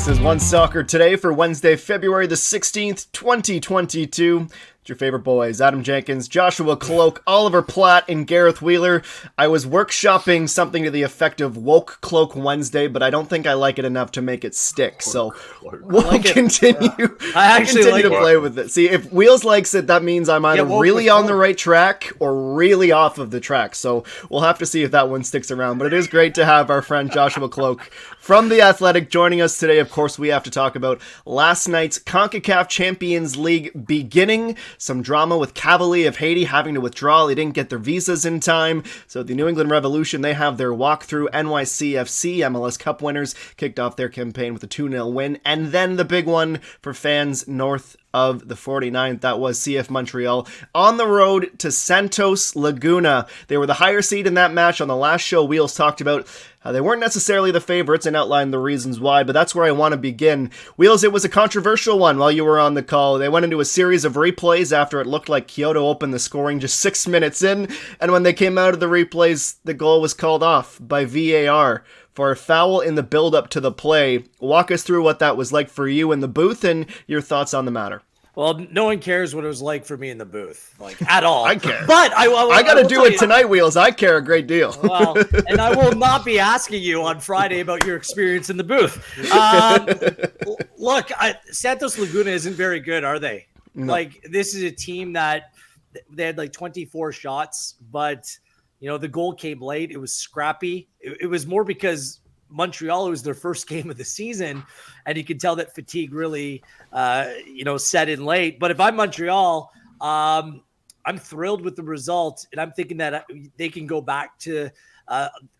This is OneSoccer today for Wednesday, February the 16th, 2022. It's your favorite boys, Adam Jenkins, Joshua Cloak, Oliver Platt, and Gareth Wheeler. I was workshopping something to the effect of Woke Cloak Wednesday, but I don't think I like it enough to make it stick. So we'll continue. I actually continue to play with it. See, if Wheels likes it, that means I'm either really on the right track or really off of the track. So we'll have to see if that one sticks around. But it is great to have our friend Joshua Cloak from The Athletic joining us today. Of course, we have to talk about last night's CONCACAF Champions League beginning. Some drama with Cavalier of Haiti having to withdraw. They didn't get their visas in time. So the New England Revolution, they have their walkthrough. NYCFC, MLS Cup winners, kicked off their campaign with a 2-0 win. And then the big one for fans north of the 49th, that was CF Montreal on the road to Santos Laguna. They were the higher seed in that match. On the last show, Wheels talked about how they weren't necessarily the favorites and outlined the reasons why, but that's where I want to begin. Wheels, it was a controversial one while you were on the call. They went into a series of replays after it looked like Kyoto opened the scoring just 6 minutes in, and when they came out of the replays, the goal was called off by VAR for a foul in the build-up to the play. Walk us through what that was like for you in the booth and your thoughts on the matter. Well, no one cares what it was like for me in the booth, like at all. I care. But I got to do it tonight, Wheels. I care a great deal. Well, and I will not be asking you on Friday about your experience in the booth. Look, Santos Laguna isn't very good, are they? No. Like, this is a team that they had like 24 shots, but the goal came late. It was scrappy. It was more because Montreal, it was their first game of the season, and you can tell that fatigue really, set in late. But if I'm Montreal, I'm thrilled with the result, and I'm thinking that they can go back to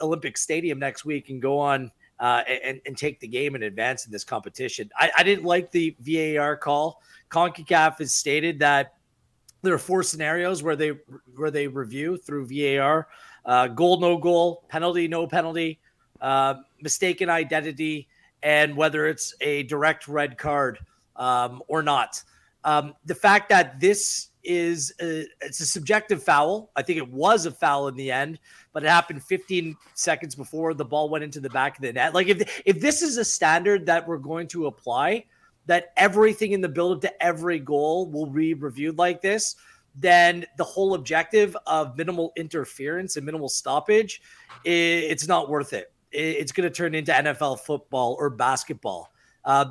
Olympic Stadium next week and go on and take the game and advance in this competition. I didn't like the VAR call. CONCACAF has stated that there are 4 scenarios where they review through VAR: goal, no goal; penalty, no penalty; mistaken identity, and whether it's a direct red card or not. The fact that this is it's a subjective foul. I think it was a foul in the end, but it happened 15 seconds before the ball went into the back of the net. Like, if this is a standard that we're going to apply, that everything in the build-up to every goal will be reviewed like this, then the whole objective of minimal interference and minimal stoppage, it's not worth it. It's going to turn into NFL football or basketball.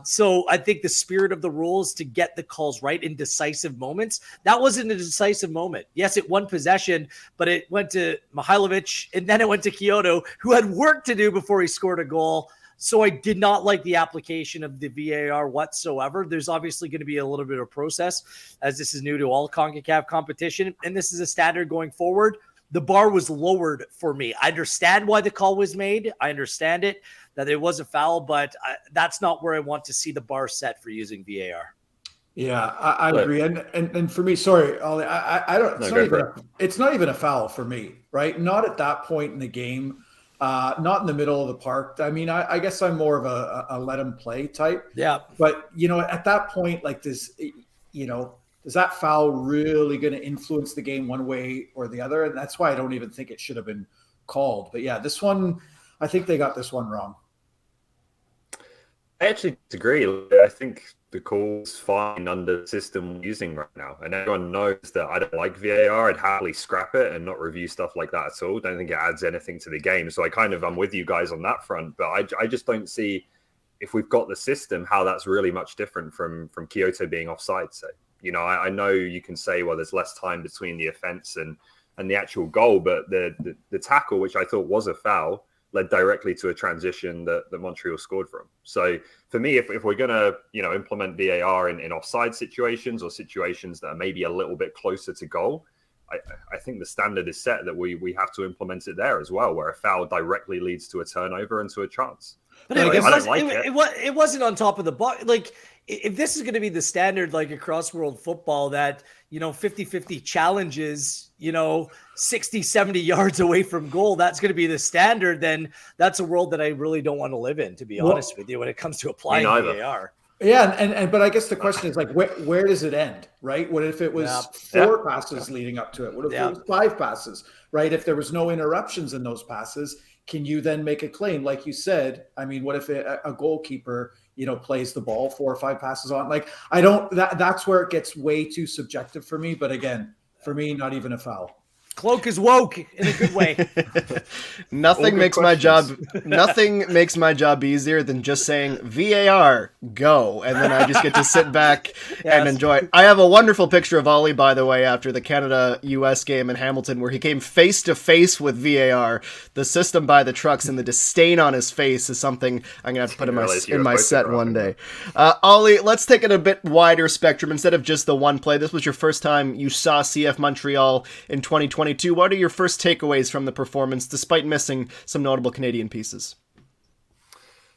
So I think the spirit of the rule is to get the calls right in decisive moments. That wasn't a decisive moment. Yes, it won possession, but it went to Mihailovic, and then it went to Kyoto, who had work to do before he scored a goal. So I did not like the application of the VAR whatsoever. There's obviously going to be a little bit of process, as this is new to all CONCACAF competition, and this is a standard going forward. The bar was lowered for me. I understand why the call was made. I understand it, that it was a foul, but that's not where I want to see the bar set for using VAR. Yeah, I agree. And for me, sorry, Ollie, I don't. It's not even a foul for me, right? Not at that point in the game. Not in the middle of the park. I mean, I guess I'm more of a let him play type. Yeah. But, at that point, like this, is that foul really going to influence the game one way or the other? And that's why I don't even think it should have been called. But yeah, this one, I think they got this one wrong. I actually disagree. I think the call's fine under the system we're using right now. And everyone knows that I don't like VAR. I'd happily scrap it and not review stuff like that at all. Don't think it adds anything to the game. So I'm with you guys on that front. But I just don't see, if we've got the system, how that's really much different from Kyoto being offside. So, I know you can say, well, there's less time between the offense and the actual goal. But the tackle, which I thought was a foul, led directly to a transition that Montreal scored from. So for me, if we're going to, implement VAR in offside situations or situations that are maybe a little bit closer to goal, I think the standard is set that we have to implement it there as well, where a foul directly leads to a turnover and to a chance. But it wasn't on top of the box. Like, if this is going to be the standard, like across world football, that, 50-50 challenges, 60, 70 yards away from goal, that's going to be the standard, then that's a world that I really don't want to live in, to be honest with you, when it comes to applying VAR. Yeah, but I guess the question is, like, where does it end, right? What if it was 4 passes leading up to it? What if it was 5 passes, right? If there was no interruptions in those passes, can you then make a claim? Like you said, I mean, what if a goalkeeper, plays the ball 4 or 5 passes on? Like, that's where it gets way too subjective for me. But again, for me, not even a foul. Cloak is woke in a good way. Nothing makes my job easier than just saying VAR go, and then I just get to sit back and enjoy it. I have a wonderful picture of Ollie, by the way, after the Canada-US game in Hamilton, where he came face to face with VAR. The system by the trucks and the disdain on his face is something I'm gonna have to put in my set one day. Ollie, let's take it a bit wider spectrum instead of just the one play. This was your first time you saw CF Montreal in 2022. What are your first takeaways from the performance, despite missing some notable Canadian pieces?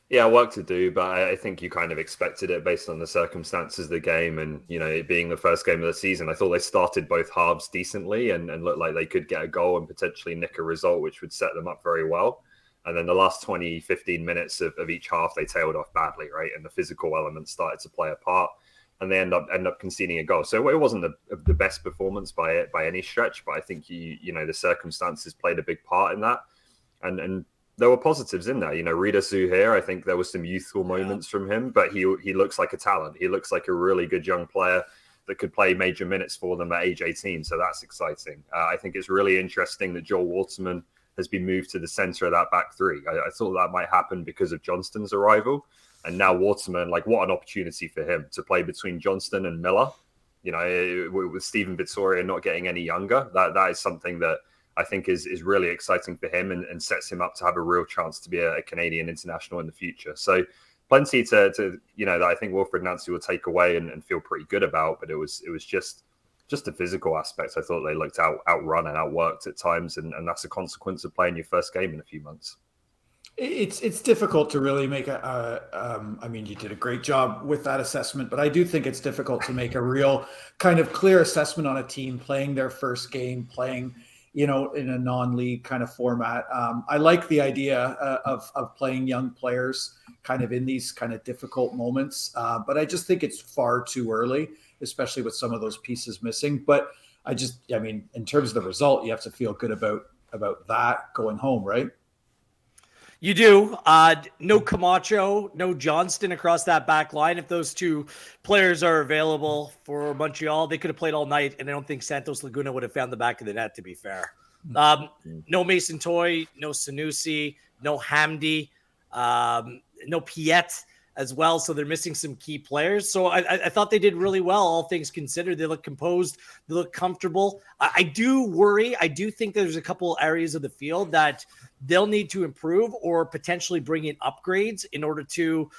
Yeah, work to do, but I think you kind of expected it based on the circumstances of the game and, it being the first game of the season. I thought they started both halves decently and looked like they could get a goal and potentially nick a result, which would set them up very well. And then the last 20, 15 minutes of each half, they tailed off badly, right? And the physical element started to play a part. And they end up conceding a goal. So it wasn't the best performance by any stretch, but I think the circumstances played a big part in that, and there were positives in there. Rida Zuhair, I think there was some youthful moments from him, but he looks like a talent. He looks like a really good young player that could play major minutes for them at age 18. So that's exciting. I think it's really interesting that Joel Waterman has been moved to the center of that back three. I thought that might happen because of Johnston's arrival. And now Waterman, what an opportunity for him to play between Johnston and Miller. With Stephen Vittoria not getting any younger, that is something that I think is really exciting for him and sets him up to have a real chance to be a Canadian international in the future. So plenty to that I think Wilfred Nancy will take away and feel pretty good about. But it was just the physical aspects. I thought they looked outrun and outworked at times, and that's a consequence of playing your first game in a few months. It's difficult to really make I mean, you did a great job with that assessment, but I do think it's difficult to make a real kind of clear assessment on a team playing their first game, playing, in a non-league kind of format. I like the idea of playing young players kind of in these kind of difficult moments, but I just think it's far too early, especially with some of those pieces missing. But in terms of the result, you have to feel good about that going home, right? You do. No Camacho, no Johnston across that back line. If those two players are available for Montreal, they could have played all night, and I don't think Santos Laguna would have found the back of the net, to be fair. No Mason Toy, no Sanusi, no Hamdi, no Piet as well. So they're missing some key players. So I thought they did really well, all things considered. They look composed. They look comfortable. I do worry. I do think there's a couple areas of the field that they'll need to improve or potentially bring in upgrades in order to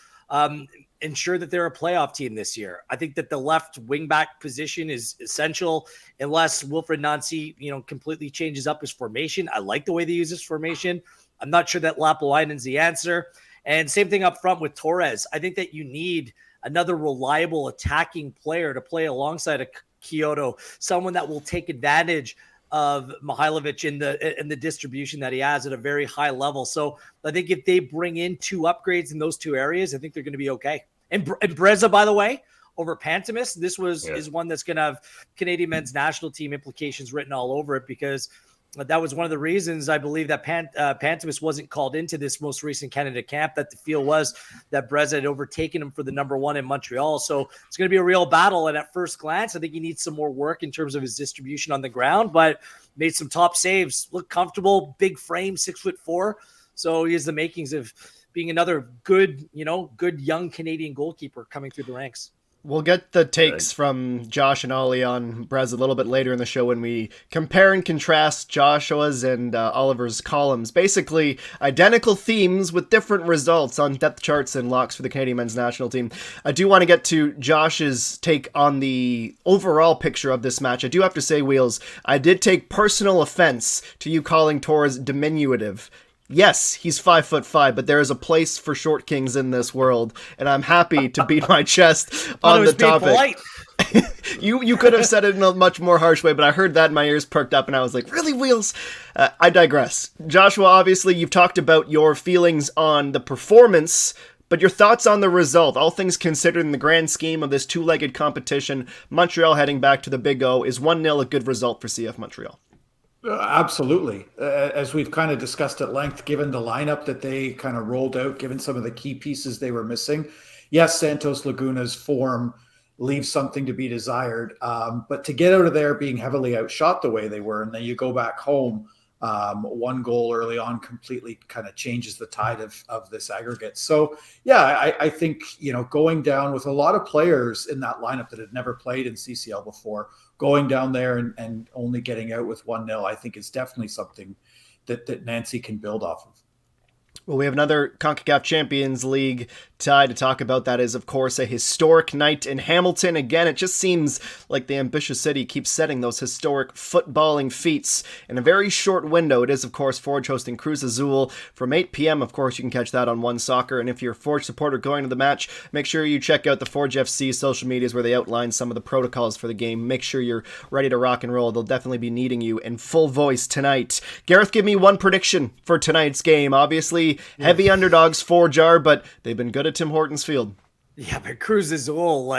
ensure that they're a playoff team this year. I think that the left wingback position is essential unless Wilfred Nancy, completely changes up his formation. I like the way they use this formation. I'm not sure that Lapalainen's the answer. And same thing up front with Torres. I think that you need another reliable attacking player to play alongside a Kyoto, someone that will take advantage of Mihailovic in the distribution that he has at a very high level. So I think if they bring in 2 upgrades in those 2 areas, I think they're going to be okay. And Breza, by the way, over Pantemis, this is one that's going to have Canadian men's national team implications written all over it, because that was one of the reasons I believe that Pantemis wasn't called into this most recent Canada camp, that the feel was that Breza had overtaken him for the number 1 in Montreal. So it's going to be a real battle. And at first glance, I think he needs some more work in terms of his distribution on the ground, but made some top saves, looked comfortable, big frame, 6'4". So he has the makings of being another good young Canadian goalkeeper coming through the ranks. We'll get the takes from Josh and Ollie on Brez a little bit later in the show when we compare and contrast Joshua's and Oliver's columns. Basically, identical themes with different results on depth charts and locks for the Canadian men's national team. I do want to get to Josh's take on the overall picture of this match. I do have to say, Wheels, I did take personal offense to you calling Torres diminutive. Yes, he's 5'5", but there is a place for short kings in this world, and I'm happy to beat my chest on the topic. You could have said it in a much more harsh way, but I heard that and my ears perked up, and I was like, really, Wheels? I digress. Joshua, obviously, you've talked about your feelings on the performance, but your thoughts on the result, all things considered in the grand scheme of this two-legged competition, Montreal heading back to the Big O, is 1-0 a good result for CF Montreal? Absolutely. As we've kind of discussed at length, given the lineup that they kind of rolled out, given some of the key pieces they were missing, yes, Santos Laguna's form leaves something to be desired. But to get out of there being heavily outshot the way they were, and then you go back home, one goal early on completely kind of changes the tide of this aggregate. So, yeah, I think, going down with a lot of players in that lineup that had never played in CCL before, going down there and only getting out with 1-0, I think is definitely something that Nancy can build off of. Well, we have another CONCACAF Champions League tie to talk about. That is, of course, a historic night in Hamilton. Again, it just seems like the ambitious city keeps setting those historic footballing feats in a very short window. It is, of course, Forge hosting Cruz Azul from 8 p.m. Of course, you can catch that on OneSoccer. And if you're a Forge supporter going to the match, make sure you check out the Forge FC social medias where they outline some of the protocols for the game. Make sure you're ready to rock and roll. They'll definitely be needing you in full voice tonight. Gareth, give me one prediction for tonight's game. Obviously, heavy underdogs, Forge are, but they've been good at Tim Hortons Field. Yeah, but Cruz Azul,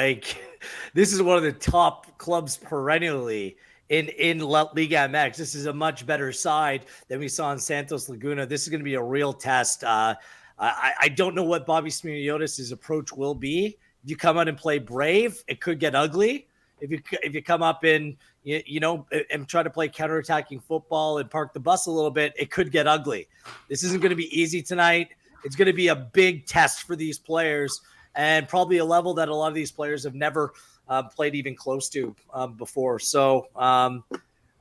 this is one of the top clubs perennially in Liga MX. This is a much better side than we saw in Santos Laguna. This is going to be a real test. I don't know what Bobby Smyrniotis' approach will be. If you come out and play brave, it could get ugly. If you come up and and try to play counterattacking football and park the bus a little bit, it could get ugly. This isn't going to be easy tonight. It's going to be a big test for these players, and probably a level that a lot of these players have never played even close to before. So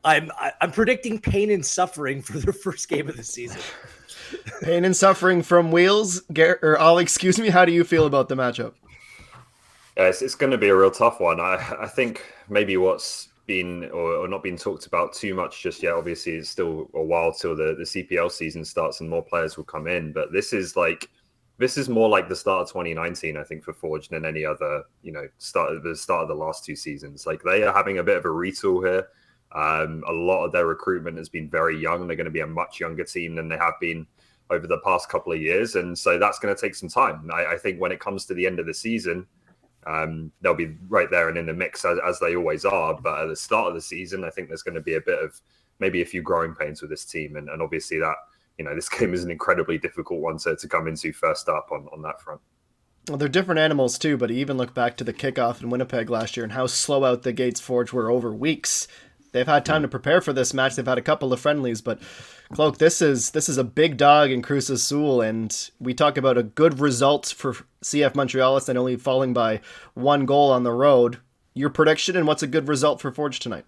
I'm predicting pain and suffering for their first game of the season. Pain and suffering from Wheels, or Ollie, excuse me. How do you feel about the matchup? Yeah, it's going to be a real tough one. I think maybe what's been or not been talked about too much just yet, obviously it's still a while till the CPL season starts and more players will come in. But this is more like the start of 2019, I think, for Forge than any other, start of the last two seasons. Like, they are having a bit of a retool here. A lot of their recruitment has been very young. They're going to be a much younger team than they have been over the past couple of years. And so that's going to take some time. I think when it comes to the end of the season, they'll be right there and in the mix as they always are. But at the start of the season, I think there's going to be a bit of maybe a few growing pains with this team. And obviously that, this game is an incredibly difficult one to come into first up on that front. Well, they're different animals too, but even look back to the kickoff in Winnipeg last year and how slow out the gates Forge were over weeks. They've had time to prepare for this match. They've had a couple of friendlies, but Cloak, this is a big dog in Cruz Azul, and we talk about a good result for CF Montreal and only falling by 1 goal on the road. Your prediction, and what's a good result for Forge tonight?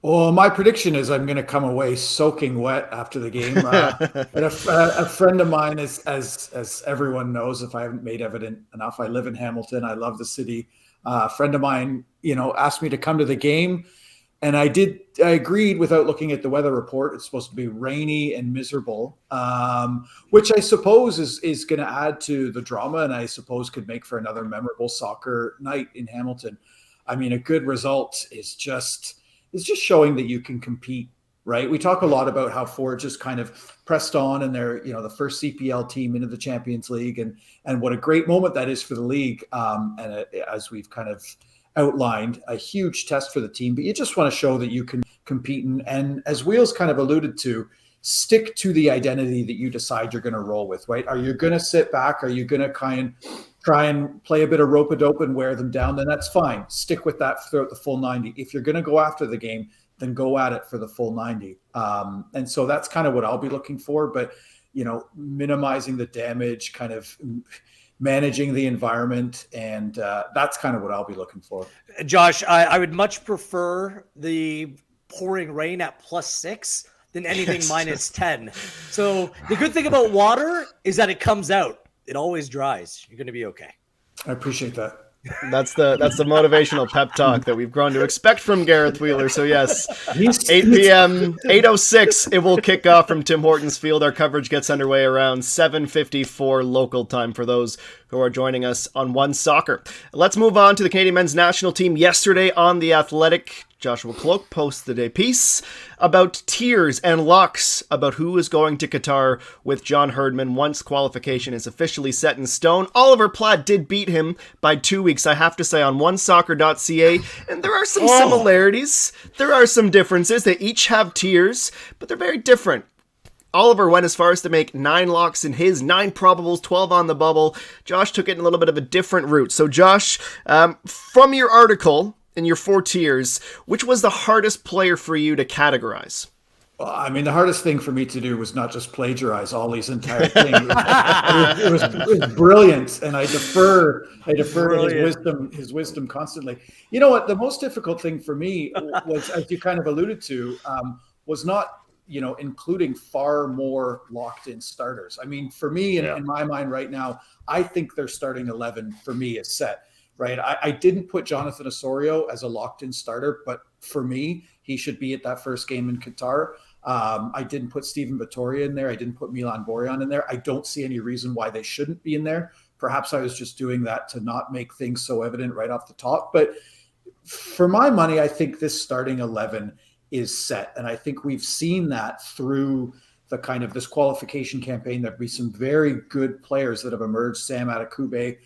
Well, my prediction is I'm going to come away soaking wet after the game. And a friend of mine, as everyone knows, if I haven't made evident enough, I live in Hamilton. I love the city. A friend of mine, asked me to come to the game. And I agreed without looking at the weather report. It's supposed to be rainy and miserable, which I suppose is going to add to the drama, and I suppose could make for another memorable soccer night in Hamilton. I mean, a good result is just showing that you can compete, right? We talk a lot about how Forge just kind of pressed on, and they're the first CPL team into the Champions League, and what a great moment that is for the league. As we've kind of outlined, a huge test for the team, but you just want to show that you can compete. And as Wheels kind of alluded to, stick to the identity that you decide you're going to roll with, right? Are you going to sit back? Are you going to try and play a bit of rope-a-dope and wear them down? Then that's fine. Stick with that throughout the full 90. If you're going to go after the game, then go at it for the full 90. And so that's kind of what I'll be looking for, but, minimizing the damage, kind of managing the environment, and that's kind of what I'll be looking for. Josh, I would much prefer the pouring rain at +6 than anything -10. So the good thing about water is that it comes out. It always dries. You're going to be okay. I appreciate that. That's the motivational pep talk that we've grown to expect from Gareth Wheeler. So yes, 8 p.m., 8:06, it will kick off from Tim Hortons Field. Our coverage gets underway around 7:54 local time for those who are joining us on OneSoccer. Let's move on to the Canadian men's national team. Yesterday on The Athletic, Joshua Cloak posted a piece about tiers and locks about who is going to Qatar with John Herdman once qualification is officially set in stone. Oliver Platt did beat him by 2 weeks, I have to say, on OneSoccer.ca, and there are some similarities. There are some differences. They each have tiers, but they're very different. Oliver went as far as to make 9 locks in his, 9 probables, 12 on the bubble. Josh took it in a little bit of a different route. So Josh, from your article in your 4 tiers, which was the hardest player for you to categorize? Well, I mean, the hardest thing for me to do was not just plagiarize Ollie's entire thing. It was brilliant, and I defer to his wisdom constantly. You know what? The most difficult thing for me was, as you kind of alluded to, was not including far more locked-in starters. I mean, for me, in my mind right now, I think their starting 11 for me is set, right? I didn't put Jonathan Osorio as a locked-in starter, but for me, he should be at that first game in Qatar. I didn't put Steven Vittoria in there. I didn't put Milan Borjan in there. I don't see any reason why they shouldn't be in there. Perhaps I was just doing that to not make things so evident right off the top. But for my money, I think this starting 11 is set. And I think we've seen that through the kind of this qualification campaign. There'll be some very good players that have emerged, Sam Adekugbe.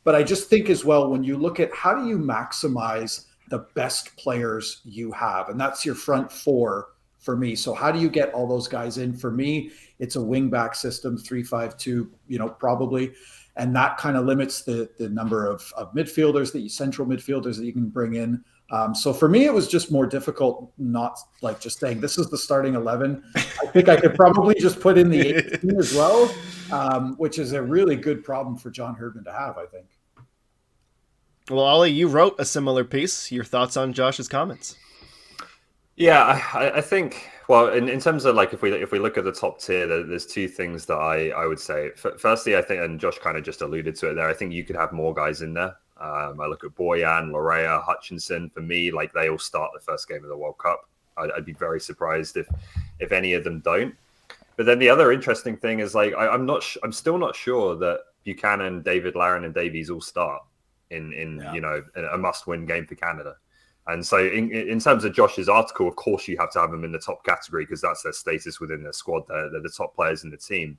But I just think as well, when you look at how do you maximize the best players you have, and that's your front 4 for me. So how do you get all those guys in? For me, it's a wing back system, 3-5-2, probably. And that kind of limits the number of midfielders, central midfielders that you can bring in. So for me, it was just more difficult, not like just saying this is the starting 11. I think I could probably just put in the 18 as well, which is a really good problem for John Herdman to have, I think. Well, Ollie, you wrote a similar piece. Your thoughts on Josh's comments? Yeah, I think, well, in terms of like, if we look at the top tier, there's 2 things that I would say. Firstly, I think, and Josh kind of just alluded to it there, I think you could have more guys in there. I look at Boyan, Lorea, Hutchinson. For me, like, they all start the first game of the World Cup. I'd be very surprised if any of them don't. But then the other interesting thing is, like, I'm still not sure that Buchanan, David, Larin, and Davies all start in a must-win game for Canada. And so in terms of Josh's article, of course you have to have them in the top category because that's their status within their squad. They're the top players in the team.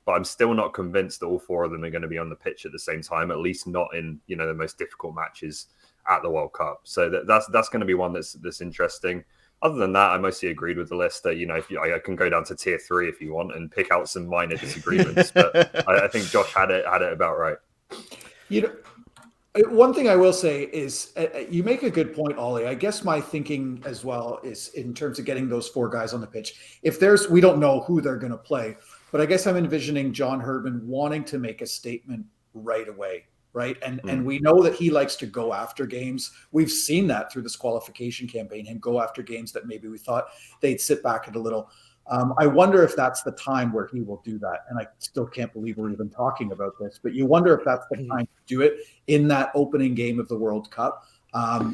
But I'm still not convinced that all 4 of them are going to be on the pitch at the same time, at least not in the most difficult matches at the World Cup. So that's going to be one that's interesting. Other than that, I mostly agreed with the list. That I can go down to tier 3 if you want and pick out some minor disagreements. But I think Josh had it about right. One thing I will say is you make a good point, Ollie. I guess my thinking as well is in terms of getting those 4 guys on the pitch. We don't know who they're going to play, but I guess I'm envisioning John Herdman wanting to make a statement right away, right? And we know that he likes to go after games. We've seen that through this qualification campaign, him go after games that maybe we thought they'd sit back at a little. I wonder if that's the time where he will do that. And I still can't believe we're even talking about this, but you wonder if that's the time to do it in that opening game of the World Cup.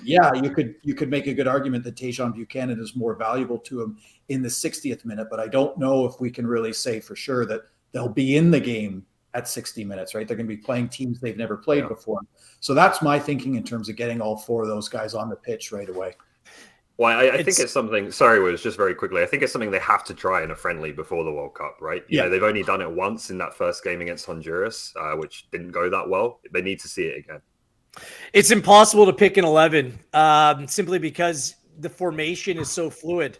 You could make a good argument that Tajon Buchanan is more valuable to him in the 60th minute, but I don't know if we can really say for sure that they'll be in the game at 60 minutes, right? They're going to be playing teams they've never played before. So that's my thinking in terms of getting all 4 of those guys on the pitch right away. Well, I think it's something, sorry, Wiz, just very quickly. I think it's something they have to try in a friendly before the World Cup, right? They've only done it once in that first game against Honduras, which didn't go that well. They need to see it again. It's impossible to pick an 11 simply because the formation is so fluid.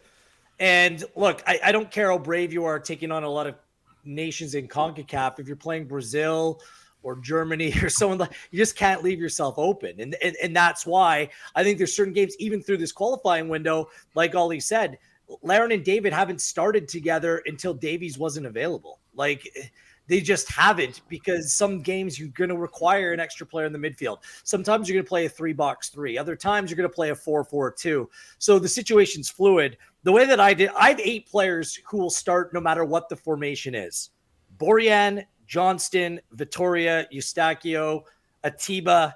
And look, I don't care how brave you are taking on a lot of nations in CONCACAF. If you're playing Brazil or Germany or someone like, you just can't leave yourself open. And that's why I think there's certain games, even through this qualifying window, like Ollie said, Larin and David haven't started together until Davies wasn't available. Like, they just haven't, because some games you're going to require an extra player in the midfield. Sometimes you're going to play a 3-box-3. Other times you're going to play a 4-4-2. So the situation's fluid. The way that I have 8 players who will start no matter what the formation is. Borjan, Johnston, Vittoria, Eustachio, Atiba,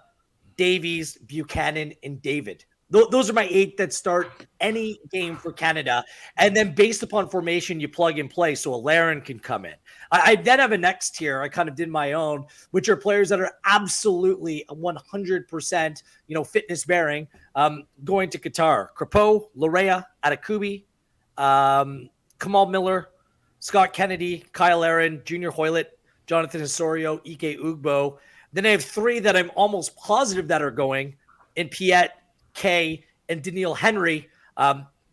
Davies, Buchanan, and David. Those are my 8 that start any game for Canada. And then based upon formation, you plug and play. So a Laren can come in. I then have a next tier. I kind of did my own, which are players that are absolutely 100%, fitness bearing, going to Qatar. Crepeau, Larea, Atakubi, Kamal Miller, Scott Kennedy, Kyle Aaron, Junior Hoylett, Jonathan Osorio, Ike Ugbo. Then I have 3 that I'm almost positive that are going in Piet, Kay, and Daniil Henry.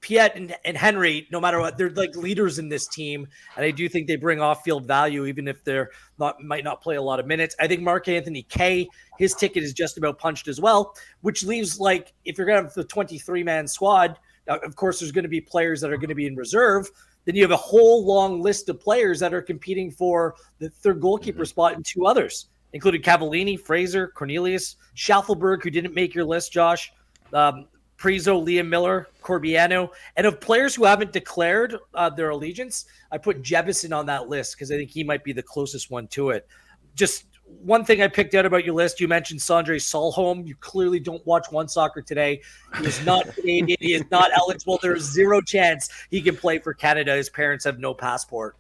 Piet and Henry, no matter what, they're like leaders in this team, and I do think they bring off-field value, even if they're might not play a lot of minutes. I think Mark Anthony Kay, his ticket is just about punched as well, which leaves, like, if you're going to have the 23-man squad, of course, there's going to be players that are going to be in reserve. Then you have a whole long list of players that are competing for the third goalkeeper spot and 2 others, including Cavallini, Fraser, Cornelius, Schaffelberg, who didn't make your list, Josh, Prizo, Liam Miller, Corbiano. And of players who haven't declared their allegiance, I put Jebison on that list because I think he might be the closest one to it. Just one thing I picked out about your list, you mentioned Sondre Solholm. You clearly don't watch OneSoccer today. He is not Canadian. He is not eligible. There is 0 chance he can play for Canada. His parents have no passport.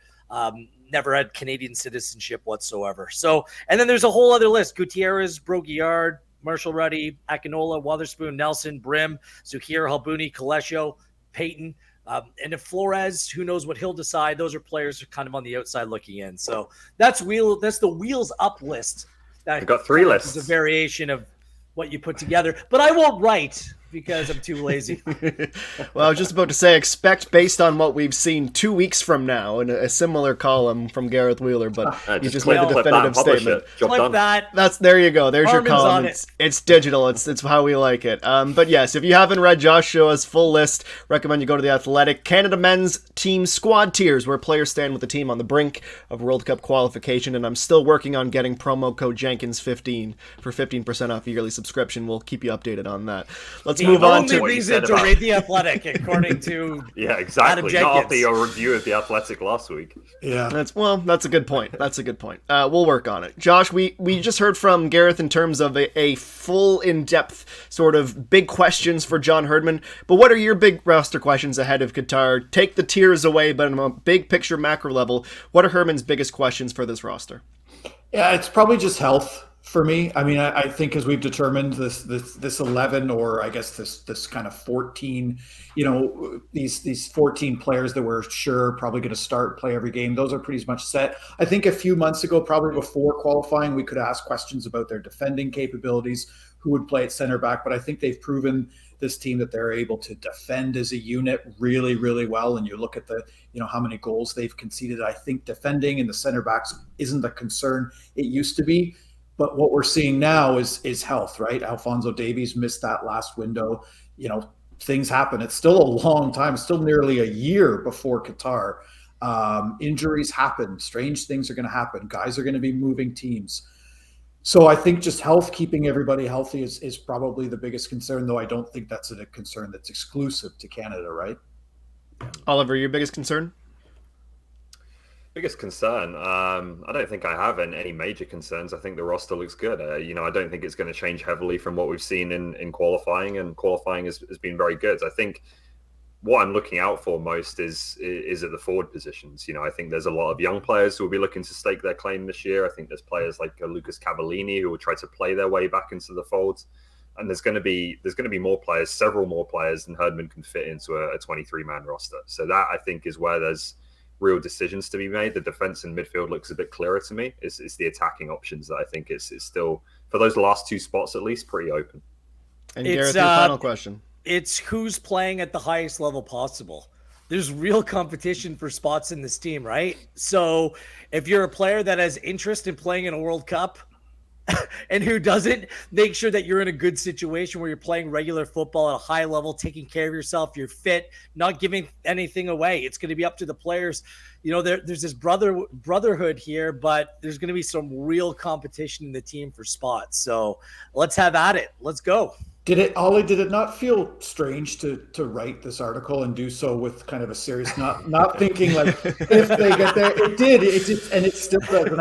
Never had Canadian citizenship whatsoever. So, and then there's a whole other list. Gutierrez, Broguillard, Marshall Ruddy, Akinola, Wotherspoon, Nelson, Brim, Zuhir, Halbuni, Kalesho, Peyton. And if Flores, who knows what he'll decide, those are players who are kind of on the outside looking in. So that's the wheels up list. I've got 3 lists. It's a variation of what you put together, but I won't write because I'm too lazy. Well, I was just about to say, expect based on what we've seen 2 weeks from now in a similar column from Gareth Wheeler, but you just made the definitive statement. Clip that. There you go. There's Armin's your column. on It's digital. It's how we like it. But yes, if you haven't read Joshua's full list, recommend you go to the Athletic Canada Men's Team Squad Tiers, where players stand with the team on the brink of World Cup qualification. And I'm still working on getting promo code Jenkins15 for 15% off yearly subscription. We'll keep you updated on on that. Let's move on to the only reason to read The Athletic, according to yeah, exactly. Adam Jenkins. Not after your review of The Athletic last week. Yeah, that's a good point. We'll work on it. Josh, we just heard from Gareth in terms of a full in-depth sort of big questions for John Herdman. But what are your big roster questions ahead of Qatar? Take the tiers away, but on a big picture macro level, what are Herdman's biggest questions for this roster? Yeah, it's probably just health for me. I mean, I think as we've determined this 11, or I guess this kind of 14, these 14 players that we're sure probably going to start, play every game, those are pretty much set. I think a few months ago, probably before qualifying, we could ask questions about their defending capabilities, who would play at center back, but I think they've proven this team that they're able to defend as a unit really, really well. And you look at how many goals they've conceded. I think defending and the center backs isn't a concern it used to be. But what we're seeing now is health, right? Alphonso Davies missed that last window. Things happen. It's still a long time. It's still nearly a year before Qatar. Injuries happen. Strange things are going to happen. Guys are going to be moving teams. So I think just health, keeping everybody healthy is probably the biggest concern, though I don't think that's a concern that's exclusive to Canada, right? Oliver, your biggest concern? Biggest concern? I don't think I have any major concerns. I think the roster looks good. I don't think it's going to change heavily from what we've seen in qualifying, and qualifying has been very good. I think what I'm looking out for most is at the forward positions. I think there's a lot of young players who will be looking to stake their claim this year. I think there's players like Lucas Cavallini who will try to play their way back into the fold. And there's going to be more players, several more players than Herdman can fit into a 23-man roster. So that, I think, is where there's real decisions to be made. The defense and midfield looks a bit clearer to me. It's the attacking options that I think is still, for those last 2 spots at least, pretty open. And Gareth, your final question. It's who's playing at the highest level possible. There's real competition for spots in this team, right? So if you're a player that has interest in playing in a World Cup and who doesn't, make sure that you're in a good situation where you're playing regular football at a high level, taking care of yourself, you're fit, not giving anything away. It's going to be up to the players. There's this brotherhood here, but there's going to be some real competition in the team for spots. So let's have at it. Let's go. Did it not feel strange to write this article and do so with kind of a serious, not thinking like if they get there? It did. It just, and it still does. And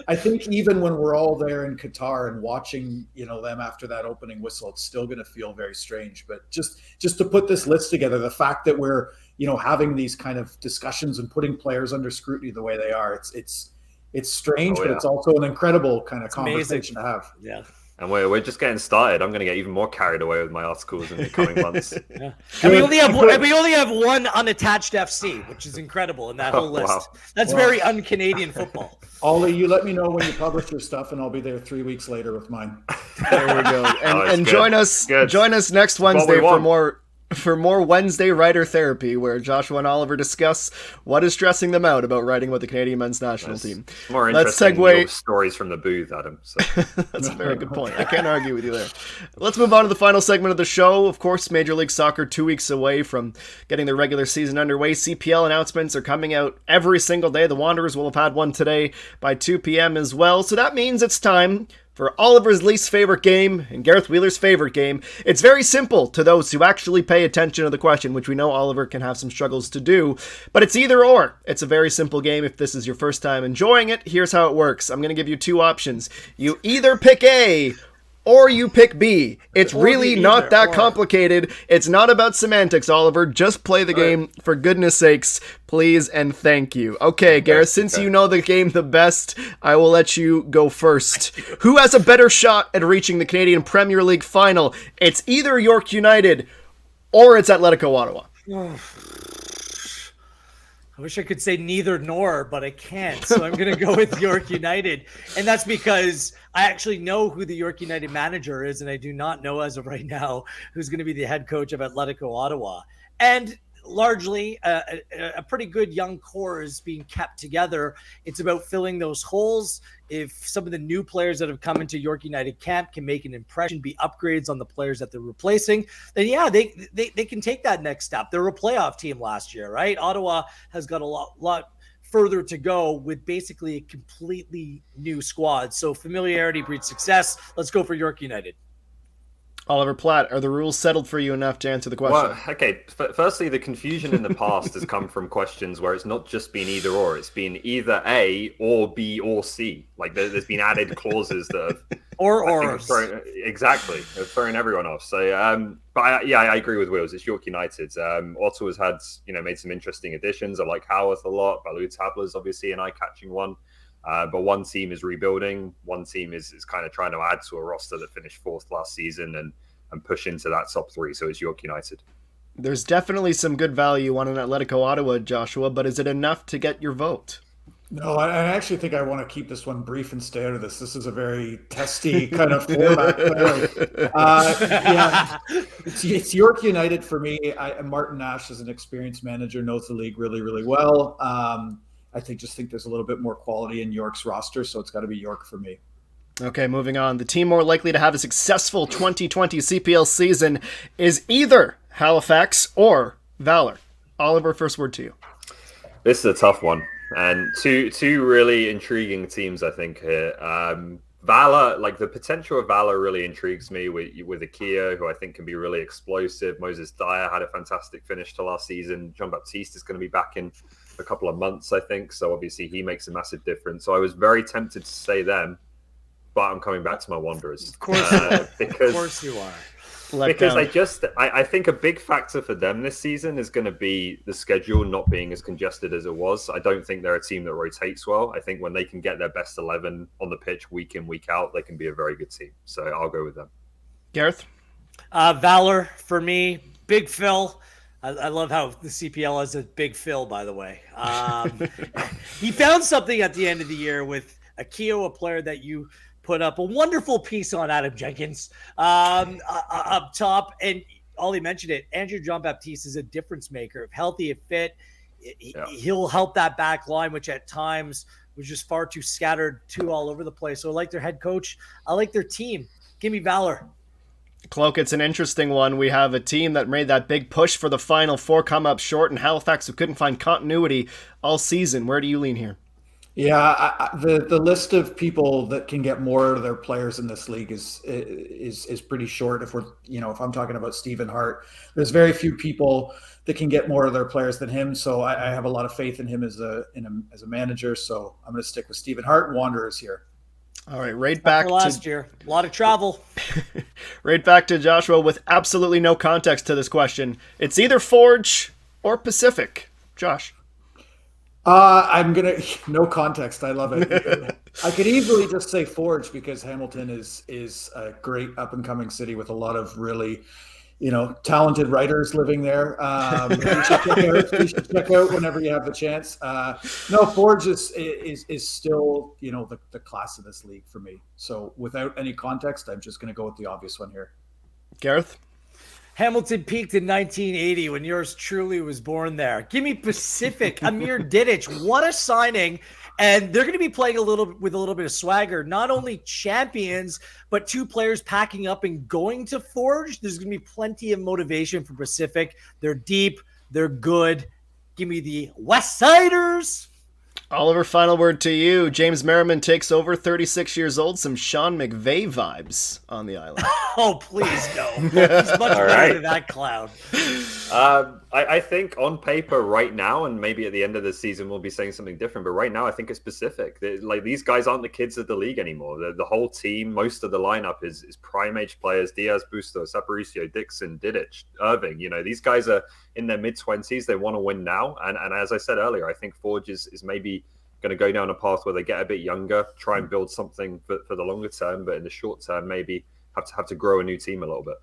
I think even when we're all there in Qatar and watching, them after that opening whistle, it's still going to feel very strange. But just to put this list together, the fact that we're, having these kind of discussions and putting players under scrutiny the way they are, it's strange, but it's also an incredible kind of conversation to have. Yeah. And we're just getting started. I'm going to get even more carried away with my articles in the coming months. Yeah. And we only have one unattached FC, which is incredible in that whole list. Wow. That's very un-Canadian football. Ollie, you let me know when you publish your stuff, and I'll be there 3 weeks later with mine. There we go. And join us next Wednesday for more Wednesday writer therapy, where Joshua and Oliver discuss what is stressing them out about writing about the Canadian men's national team. More interesting stories from the booth, Adam. So. That's a very good point. I can't argue with you there. Let's move on to the final segment of the show. Of course, Major League Soccer 2 weeks away from getting the regular season underway. CPL announcements are coming out every single day. The Wanderers will have had one today by 2 p.m. as well. So that means it's time for Oliver's least favorite game and Gareth Wheeler's favorite game. It's very simple to those who actually pay attention to the question, which we know Oliver can have some struggles to do, but it's either or. It's a very simple game. If this is your first time enjoying it, here's how it works. I'm going to give you two options. You either pick A or you pick B. It's really not that complicated. It's not about semantics, Oliver. Just play the game, for goodness sakes, please and thank you. Okay, Gareth, since you know the game the best, I will let you go first. Who has a better shot at reaching the Canadian Premier League final? It's either York United or it's Atletico Ottawa. I wish I could say neither nor, but I can't. So I'm going to go with York United. And that's because I actually know who the York United manager is, and I do not know as of right now who's going to be the head coach of Atletico Ottawa. And largely, a pretty good young core is being kept together. It's about filling those holes. If some of the new players that have come into York United camp can make an impression, be upgrades on the players that they're replacing, then yeah, they can take that next step. They're a playoff team last year, right? Ottawa has got a lot further to go with basically a completely new squad. So familiarity breeds success. Let's go for York United. Oliver Platt, are the rules settled for you enough to answer the question? Well, okay. Firstly, the confusion in the past has come from questions where it's not just been either or. It's been either A or B or C. Like there's been added clauses that have have thrown everyone off. So, I agree with Wills. It's York United. Ottawa's had made some interesting additions. I like Howarth a lot. Baloo Tabler's obviously an eye-catching one. But one team is rebuilding. One team is kind of trying to add to a roster that finished fourth last season and push into that top three. So it's York United. There's definitely some good value on an Atletico Ottawa, Joshua, but is it enough to get your vote? No, I actually think I want to keep this one brief and stay out of this. This is a very testy kind of format. It's York United for me. Martin Nash is an experienced manager, knows the league really, really well. I just think there's a little bit more quality in York's roster, so it's got to be York for me. Okay, moving on. The team more likely to have a successful 2020 CPL season is either Halifax or Valor. Oliver, first word to you. This is a tough one, and two really intriguing teams, I think, here. Valor, like the potential of Valor really intrigues me with Akio, who I think can be really explosive. Moses Dyer had a fantastic finish to last season. Jean-Baptiste is going to be back in a couple of months, I think. So obviously he makes a massive difference. So I was very tempted to say them, but I'm coming back to my Wanderers. Of course, of course you are. Because I think a big factor for them this season is going to be the schedule not being as congested as it was. I don't think they're a team that rotates well. I think when they can get their best 11 on the pitch week in, week out, they can be a very good team. So I'll go with them. Gareth? Valor for me. Big Phil. I love how the CPL has a Big Phil, by the way. He found something at the end of the year with Akio, a player that you put up a wonderful piece on, Adam Jenkins, up top. And Ollie mentioned it. Andrew Jean-Baptiste is a difference maker. If healthy, if fit, he'll help that back line, which at times was just far too scattered, too all over the place. So I like their head coach. I like their team. Give me Valor. Cloak, it's an interesting one. We have a team that made that big push for the Final Four come up short, and Halifax who couldn't find continuity all season. Where do you lean here? Yeah, the list of people that can get more out of their players in this league is pretty short. If I'm talking about Stephen Hart, there's very few people that can get more of their players than him. So I have a lot of faith in him as a manager. So I'm going to stick with Stephen Hart. Wanderers here. All right, right back to last year. A lot of travel. Right back to Joshua with absolutely no context to this question. It's either Forge or Pacific. Josh. No context. I love it. I could easily just say Forge because Hamilton is a great up and coming city with a lot of really, talented writers living there. You should check out whenever you have the chance. No, Forge is still, the class of this league for me. So without any context, I'm just going to go with the obvious one here. Gareth? Hamilton peaked in 1980 when yours truly was born there. Give me Pacific, Amir Didic. What a signing. And they're going to be playing with a little bit of swagger. Not only champions, but two players packing up and going to Forge. There's going to be plenty of motivation for Pacific. They're deep. They're good. Give me the West Siders. Oliver, final word to you. James Merriman takes over, 36 years old. Some Sean McVay vibes on the island. Oh, please no. He's much better than that clown. I think on paper right now, and maybe at the end of the season we'll be saying something different, but right now I think it's Pacific. These guys aren't the kids of the league anymore. The whole team, most of the lineup is prime age players. Diaz, Bustos, Aparicio, Dixon, Didic, Irving. These guys are in their mid-20s. They want to win now. And as I said earlier, I think Forge is maybe going to go down a path where they get a bit younger, try and build something for the longer term, but in the short term maybe have to grow a new team a little bit.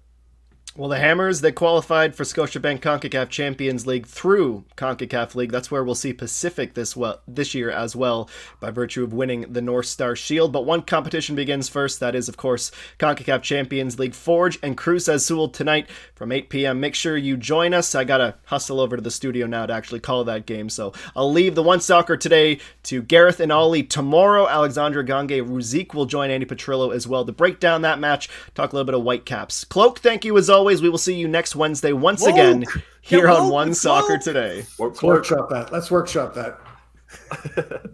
Well, the Hammers, they qualified for Scotiabank CONCACAF Champions League through CONCACAF League. That's where we'll see Pacific this year as well, by virtue of winning the North Star Shield. But one competition begins first. That is, of course, CONCACAF Champions League. Forge and Cruz Azul tonight from 8 p.m. Make sure you join us. I got to hustle over to the studio now to actually call that game. So I'll leave the OneSoccer today to Gareth and Ollie. Tomorrow, Alexandra Gange-Ruzik will join Andy Petrillo as well to break down that match, talk a little bit of Whitecaps. Cloak, thank you as always. We will see you next Wednesday once again here on OneSoccer Today. Let's workshop that.